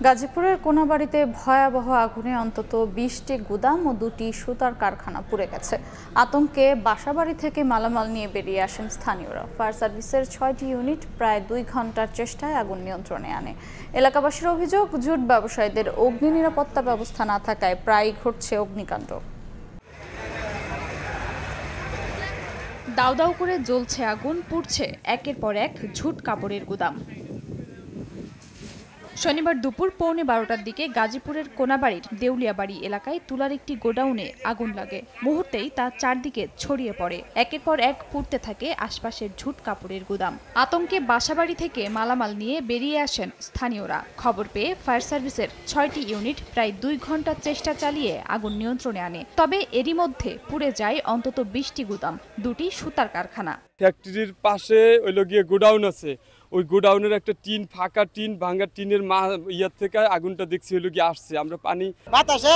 গাজীপুরের কোনাবাড়িতে ভয়াবহ আগুনে অন্তত ২০টি গুদাম ও ২টি সুতার কারখানা পুড়ে গেছে। আতঙ্কে বাসাবাড়ি থেকে মালামাল নিয়ে বেরিয়ে আসেন স্থানীয়রা। ফায়ার সার্ভিসের ৬টি ইউনিট প্রায় ২ ঘন্টার চেষ্টায় আগুন নিয়ন্ত্রণে আনে। এলাকাবাসীর অভিযোগ, জুট ব্যবসায়ীদের অগ্নি নিরাপত্তা ব্যবস্থা না থাকায় প্রায়ই ঘটছে অগ্নিকাণ্ড। দাউ দাউ করে জ্বলছে আগুন, পুড়ছে একের পর এক ঝুট কাপড়ের গুদাম। শনিবার দুপুর ১১:৩০টার দিকে গাজীপুরের কোনাবাড়ির দেউলিয়াবাড়ি এলাকায় তুলার একটি গোডাউনে আগুন লাগে। মুহূর্তেই তা চারদিকে ছড়িয়ে পড়ে। একের পর এক পুড়তে থাকে আশপাশের ঝুট কাপড়ের গুদাম। আতঙ্কে বাসাবাড়ি থেকে মালামাল নিয়ে বেরিয়ে আসেন স্থানীয়রা। খবর পেয়ে ফায়ার সার্ভিসের ৬টি ইউনিট প্রায় ২ ঘন্টার চেষ্টা চালিয়ে আগুন নিয়ন্ত্রণে আনে। তবে এরই মধ্যে পুড়ে যায় অন্তত ২০টি গুদাম, ২টি সুতার কারখানা। ফ্যাক্টরির পাশে গোডাউন আছে। ওই গোডাউনের একটা টিন, ফাঁকা টিন, ভাঙা টিনের ইয়ার থেকে আগুনটা দেখছি আসছে। আমরা পানি বাতাসে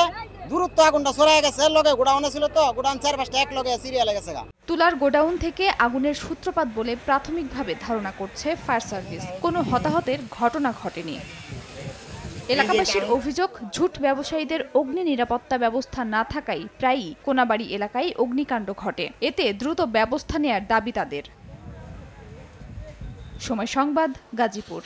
দূরত্ব আগুনটা ছড়ায় গেছে। লগে গোডাউনে ছিল তো, গোডাউন ৪-৫টা এক লগে সিরিয়ালে গেছে। তুলার গোডাউন থেকে আগুনের সূত্রপাত বলে প্রাথমিকভাবে ধারণা করছে ফায়ার সার্ভিস। কোনো হতাহতের ঘটনা ঘটেনি। এলাকাবাসীর অভিযোগ, ঝুট ব্যবসায়ীদের অগ্নি নিরাপত্তা ব্যবস্থা না থাকায় প্রায়ই কোনাবাড়ি এলাকায় অগ্নিকাণ্ড ঘটে। এতে দ্রুত ব্যবস্থা নেয়ার দাবি তাদের। সময় সংবাদ, গাজীপুর।